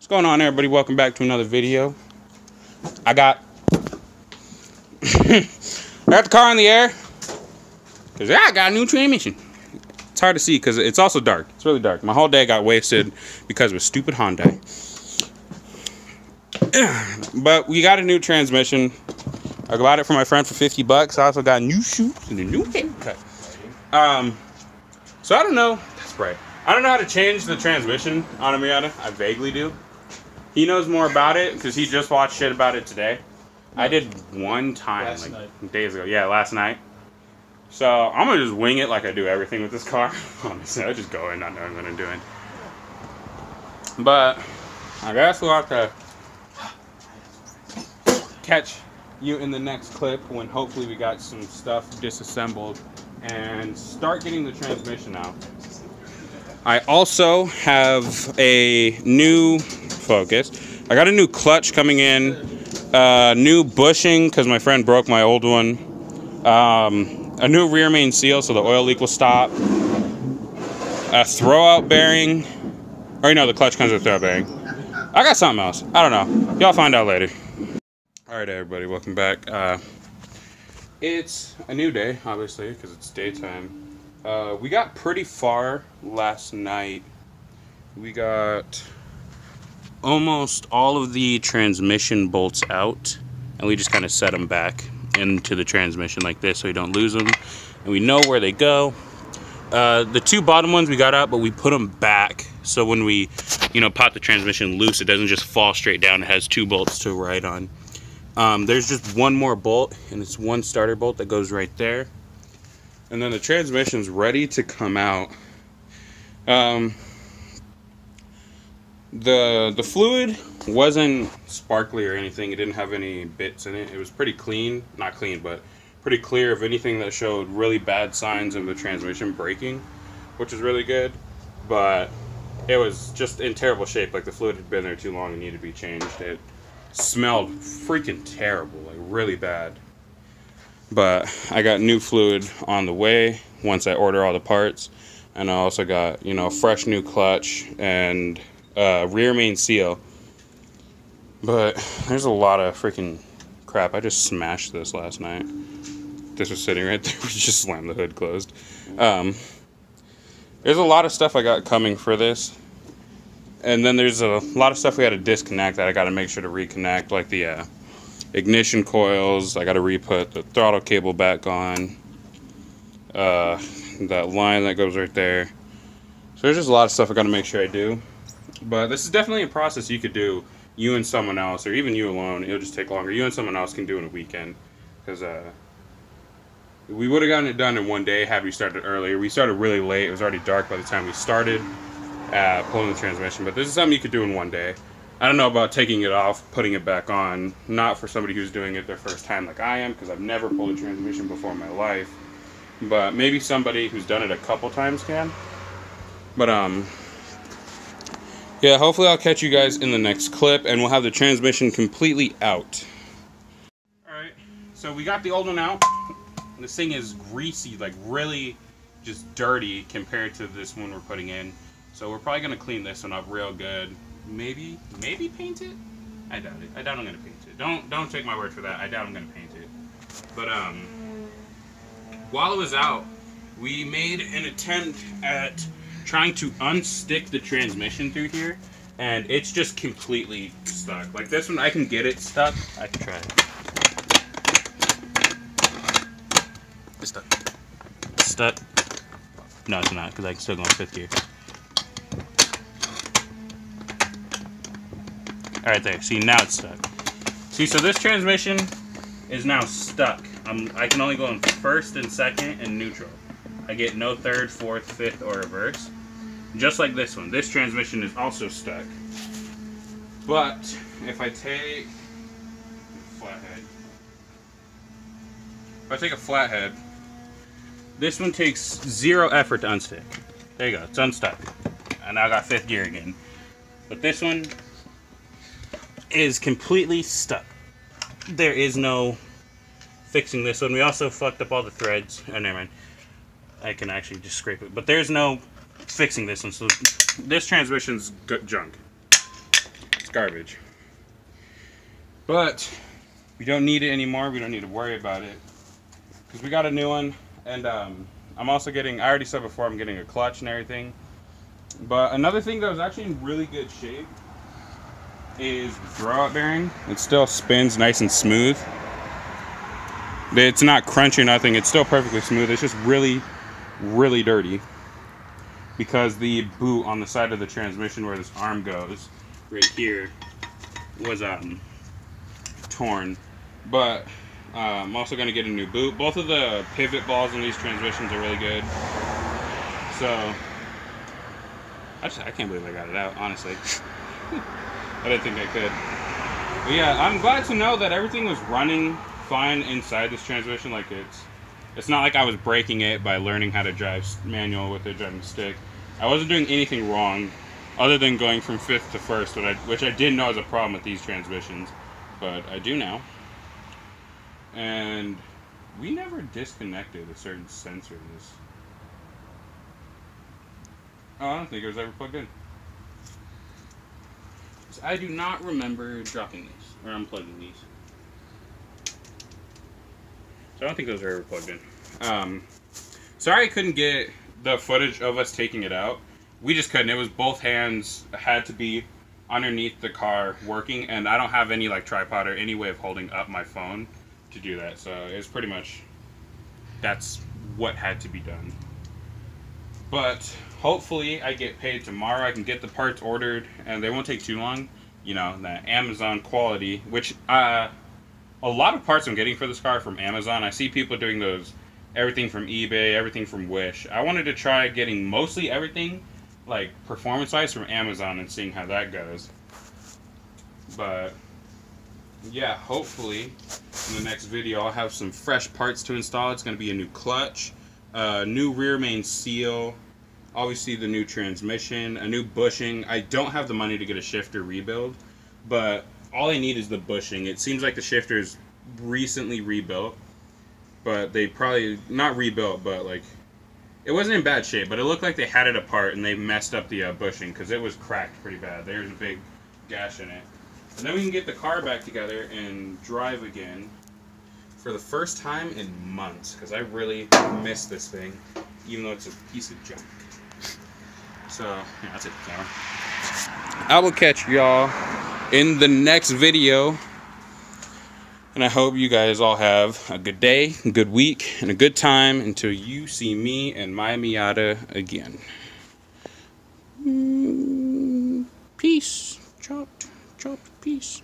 What's going on, everybody? Welcome back to another video. I got the car in the air because I got a new transmission. It's hard to see because it's also dark. It's really dark. My whole day got wasted because of a stupid Hyundai. But we got a new transmission. I got it from my friend for 50 bucks. I also got new shoes and a new haircut. So I don't know. That's right. I don't know how to change the transmission on a Miata. I vaguely do. He knows more about it because he just watched shit about it today. I did one time, days ago. Yeah, last night. So I'm going to just wing it like I do everything with this car. Honestly, I just go in not knowing what I'm doing. But I guess we'll have to catch you in the next clip when hopefully we got some stuff disassembled and start getting the transmission out. I also have a new Focus. I got a new clutch coming in, new bushing because my friend broke my old one, a new rear main seal so the oil leak will stop, a throwout bearing, or no, the clutch comes with a throwout bearing. I got something else. I don't know. Y'all find out later. Alright, everybody, welcome back. It's a new day, obviously, because it's daytime. We got pretty far last night. We got almost all of the transmission bolts out, and we just kind of set them back into the transmission like this so we don't lose them, and we know where they go. The two bottom ones we got out, but we put them back so when we, pop the transmission loose, it doesn't just fall straight down. It has two bolts to ride on. There's just one more bolt, and it's one starter bolt that goes right there, and then the transmission's ready to come out. The fluid wasn't sparkly or anything. It didn't have any bits in it. It was pretty clean. Not clean, but pretty clear of anything that showed really bad signs of the transmission breaking, which is really good. But it was just in terrible shape. Like the fluid had been there too long and needed to be changed. It smelled freaking terrible, like really bad. But I got new fluid on the way once I order all the parts. And I also got, a fresh new clutch and rear main seal. But there's a lot of freaking crap. I just smashed this last night. This was sitting right there. We just slammed the hood closed. There's a lot of stuff I got coming for this. And then there's a lot of stuff we got to disconnect that I got to make sure to reconnect, like the ignition coils. I got to re-put the throttle cable back on. That line that goes right there. So there's just a lot of stuff I got to make sure I do. But this is definitely a process you could do, you and someone else, or even you alone. It'll just take longer. You and someone else can do in a weekend. Because we would have gotten it done in one day had we started earlier. We started really late. It was already dark by the time we started pulling the transmission. But this is something you could do in one day. I don't know about taking it off, putting it back on. Not for somebody who's doing it their first time like I am, because I've never pulled a transmission before in my life. But maybe somebody who's done it a couple times can. But, yeah, hopefully I'll catch you guys in the next clip, and we'll have the transmission completely out. Alright, so we got the old one out. This thing is greasy, like really just dirty compared to this one we're putting in. So we're probably going to clean this one up real good. Maybe paint it? I doubt it. I doubt I'm going to paint it. Don't take my word for that. I doubt I'm going to paint it. But, while it was out, we made an attempt at trying to unstick the transmission through here, and it's just completely stuck. Like this one, I can get it stuck. I can try it. It's stuck. It's stuck. No, it's not, because I can still go in fifth gear. Alright there. See, now it's stuck. See, so this transmission is now stuck. I can only go in first and second and neutral. I get no third, fourth, fifth, or reverse. Just like this one. This transmission is also stuck. But if I take a flathead, this one takes zero effort to unstick. There you go, it's unstuck. And now I got fifth gear again. But this one is completely stuck. There is no fixing this one. We also fucked up all the threads. Oh, never mind. I can actually just scrape it. But there's no fixing this one. So this transmission's junk. It's garbage. But we don't need it anymore. We don't need to worry about it. Because we got a new one. And I'm also getting, I already said before, I'm getting a clutch and everything. But another thing that was actually in really good shape is the throwout bearing. It still spins nice and smooth. It's not crunchy or nothing. It's still perfectly smooth. It's just really, really dirty. Because the boot on the side of the transmission where this arm goes, right here, was torn. But I'm also going to get a new boot. Both of the pivot balls in these transmissions are really good. So I can't believe I got it out, honestly. I didn't think I could. But yeah, I'm glad to know that everything was running fine inside this transmission. Like it's not like I was breaking it by learning how to drive manual with a driving stick. I wasn't doing anything wrong other than going from fifth to first, which I didn't know was a problem with these transmissions, but I do now. And we never disconnected a certain sensor in this. Oh, I don't think it was ever plugged in. So I do not remember dropping these or unplugging these. So I don't think those are ever plugged in. Sorry I couldn't get the footage of us taking it out. We just couldn't. It was both hands had to be underneath the car working, and I don't have any like tripod or any way of holding up my phone to do that. So it's pretty much that's what had to be done. But hopefully I get paid tomorrow. I can get the parts ordered and they won't take too long. You know, that Amazon quality, which a lot of parts I'm getting for this car are from Amazon. I see people doing those, everything from eBay, everything from Wish. I wanted to try getting mostly everything, like performance-wise, from Amazon and seeing how that goes. But yeah, hopefully in the next video I'll have some fresh parts to install. It's going to be a new clutch, new rear main seal, obviously the new transmission, a new bushing. I don't have the money to get a shifter rebuild, but all I need is the bushing. It seems like the shifter's recently rebuilt, but they probably, not rebuilt, but like, it wasn't in bad shape, but it looked like they had it apart and they messed up the bushing because it was cracked pretty bad. There's a big gash in it. And then we can get the car back together and drive again for the first time in months, because I really miss this thing, even though it's a piece of junk. So, yeah, that's it, camera. I will catch y'all in the next video, and I hope you guys all have a good day, a good week, and a good time until you see me and my Miata again. Peace. Chopped, peace.